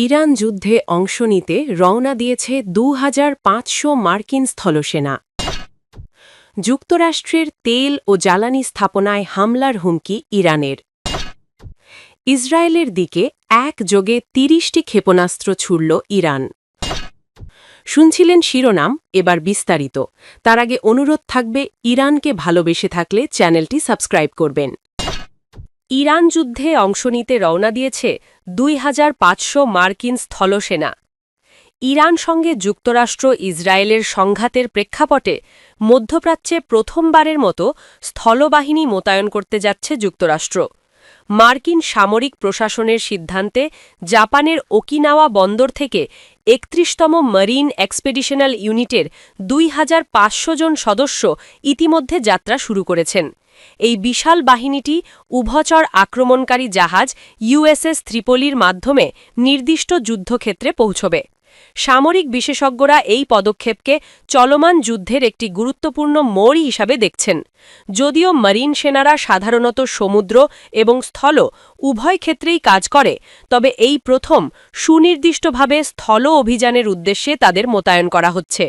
Iran যুদ্ধে অংশ নিতে রওনা দিয়েছে ২৫০০ মার্কিন স্থলসেনা। যুক্তরাষ্ট্রের তেল ও জ্বালানি স্থাপনায় হামলার হুমকি ইরানের। ইসরায়েলের দিকে একযোগে ৩০টি ক্ষেপণাস্ত্র ছুড়ল ইরান। শুনছিলেন শিরোনাম, এবার বিস্তারিত। তার আগে অনুরোধ থাকবে, ইরানকে ভালোবেসে থাকলে চ্যানেলটি সাবস্ক্রাইব করবেন। ইরান যুদ্ধে অংশ নিতে রওনা দিয়েছে ২৫০০ মার্কিন স্থলসেনা। ইরান সঙ্গে যুক্তরাষ্ট্র ইসরায়েলের সংঘাতের প্রেক্ষাপটে মধ্যপ্রাচ্যে প্রথমবারের মতো স্থলবাহিনী মোতায়েন করতে যাচ্ছে যুক্তরাষ্ট্র। মার্কিন সামরিক প্রশাসনের সিদ্ধান্তে জাপানের ওকিনাওয়া বন্দর থেকে ৩১তম মারিন এক্সপেডিশনাল ইউনিটের ২৫০০ জন সদস্য ইতিমধ্যে যাত্রা শুরু করেছেন। এই বিশাল বাহিনীটি উভচর আক্রমণকারী জাহাজ ইউএসএস ত্রিপোলির মাধ্যমে নির্দিষ্ট যুদ্ধক্ষেত্রে পৌঁছবে। সামরিক বিশেষজ্ঞরা এই পদক্ষেপকে চলমান যুদ্ধের একটি গুরুত্বপূর্ণ মোড় হিসাবে দেখছেন। যদিও মারিন সেনারা সাধারণত সমুদ্র এবং স্থল উভয় ক্ষেত্রেই কাজ করে, তবে এই প্রথম সুনির্দিষ্টভাবে স্থল অভিযানের উদ্দেশ্যে তাদের মোতায়েন করা হচ্ছে।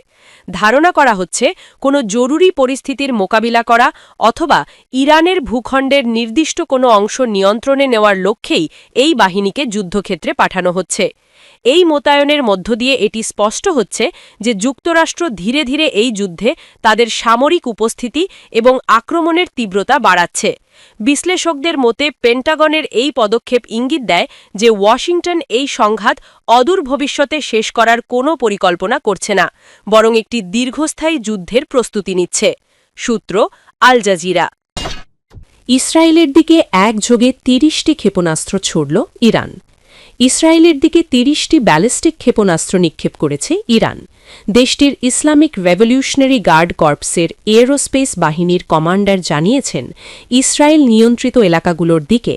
ধারণা করা হচ্ছে, কোনো জরুরি পরিস্থিতির মোকাবিলা করা অথবা ইরানের ভূখণ্ডের নির্দিষ্ট কোনো অংশ নিয়ন্ত্রণে নেওয়ার লক্ষ্যেই এই বাহিনীকে যুদ্ধক্ষেত্রে পাঠানো হচ্ছে। এই মোতায়েনের মধ্য দিয়ে এটি স্পষ্ট হচ্ছে যে যুক্তরাষ্ট্র ধীরে ধীরে এই যুদ্ধে তাদের সামরিক উপস্থিতি এবং আক্রমণের তীব্রতা বাড়াচ্ছে। বিশ্লেষকদের মতে পেন্টাগনের এই পদক্ষেপ ইঙ্গিত দেয় যে ওয়াশিংটন এই সংঘাত অদূর ভবিষ্যতে শেষ করার কোনো পরিকল্পনা করছে না, বরং একটি দীর্ঘস্থায়ী যুদ্ধের প্রস্তুতি নিচ্ছে। সূত্র আল জাজিরা। ইসরায়েলের দিকে একযোগে ৩০টি ক্ষেপণাস্ত্র ছুড়ল ইরান। ইসরায়েলের দিকে ৩০টি ব্যালিস্টিক ক্ষেপণাস্ত্র নিক্ষেপ করেছে ইরান। দেশটির ইসলামিক রেভলিউশনারি গার্ড কর্পসের এরোস্পেস বাহিনীর কমান্ডার জানিয়েছেন, ইসরায়েল নিয়ন্ত্রিত এলাকাগুলোর দিকে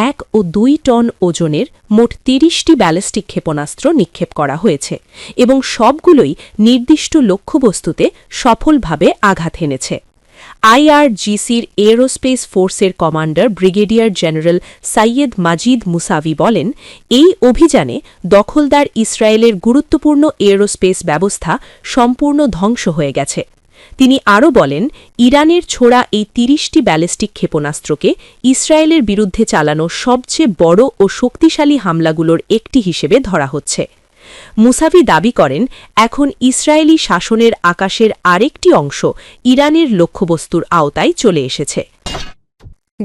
১ ও ২ টন ওজনের মোট ৩০টি ব্যালিস্টিক ক্ষেপণাস্ত্র নিক্ষেপ করা হয়েছে এবং সবগুলোই নির্দিষ্ট লক্ষ্যবস্তুতে সফলভাবে আঘাত হেনেছে। আইআরজিসির এরোস্পেস ফোর্সের কমান্ডার ব্রিগেডিয়ার জেনারেল সাইয়েদ মাজিদ মুসাভি বলেন, এই অভিযানে দখলদার ইসরায়েলের গুরুত্বপূর্ণ এরোস্পেস ব্যবস্থা সম্পূর্ণ ধ্বংস হয়ে গেছে। তিনি আরও বলেন, ইরানের ছোড়া এই ৩০টি ব্যালিস্টিক ক্ষেপণাস্ত্রকে ইসরায়েলের বিরুদ্ধে চালানো সবচেয়ে বড় ও শক্তিশালী হামলাগুলোর একটি হিসেবে ধরা হচ্ছে। মুসাভি দাবি করেন, এখন ইসরায়েলি শাসনের আকাশের আরেকটি অংশ ইরানের লক্ষ্যবস্তুর আওতায় চলে এসেছে।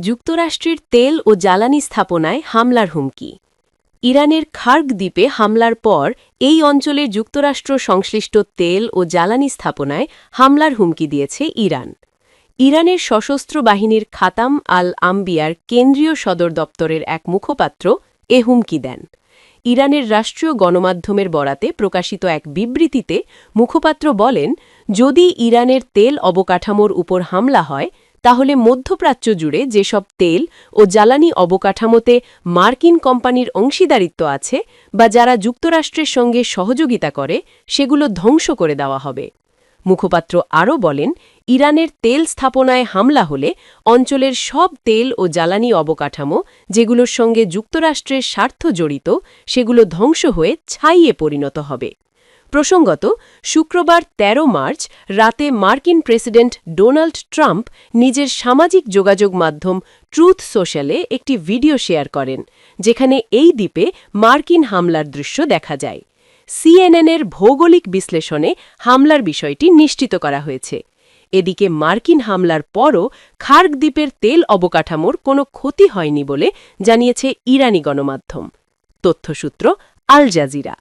যুক্তরাষ্ট্রের তেল ও জ্বালানি স্থাপনায় হামলার হুমকি। ইরানের খার্গ দ্বীপে হামলার পর এই অঞ্চলে যুক্তরাষ্ট্র সংশ্লিষ্ট তেল ও জ্বালানি স্থাপনায় হামলার হুমকি দিয়েছে ইরান। ইরানের সশস্ত্র বাহিনীর খাতাম আল আম্বিয়ার কেন্দ্রীয় সদর দপ্তরের এক মুখপাত্র এ হুমকি দেন। ইরানের রাষ্ট্রীয় গণমাধ্যমের বরাতে প্রকাশিত এক বিবৃতিতে মুখপাত্র বলেন, যদি ইরানের তেল অবকাঠামোর উপর হামলা হয়, তাহলে মধ্যপ্রাচ্য জুড়ে যেসব তেল ও জ্বালানি অবকাঠামোতে মার্কিন কোম্পানির অংশীদারিত্ব আছে বা যারা যুক্তরাষ্ট্রের সঙ্গে সহযোগিতা করে, সেগুলো ধ্বংস করে দেওয়া হবে। মুখপাত্র আরও বলেন, ইরানের তেল স্থাপনায় হামলা হলে অঞ্চলের সব তেল ও জ্বালানি অবকাঠামো যেগুলোর সঙ্গে যুক্তরাষ্ট্রের স্বার্থ জড়িত, সেগুলো ধ্বংস হয়ে ছাইয়ে পরিণত হবে। প্রসঙ্গত, শুক্রবার ১৩ মার্চ রাতে মার্কিন প্রেসিডেন্ট ডোনাল্ড ট্রাম্প নিজের সামাজিক যোগাযোগ মাধ্যম ট্রুথ সোশ্যালে একটি ভিডিও শেয়ার করেন, যেখানে এই দ্বীপে মার্কিন হামলার দৃশ্য দেখা যায়। সিএনএনের ভৌগোলিক বিশ্লেষণে হামলার বিষয়টি নিশ্চিত করা হয়েছে। এদিকে মার্কিন হামলার পরও খার্গ দ্বীপের তেল অবকাঠামোর কোনো ক্ষতি হয়নি বলে জানিয়েছে ইরানি গণমাধ্যম। তথ্যসূত্র আল জাজিরা।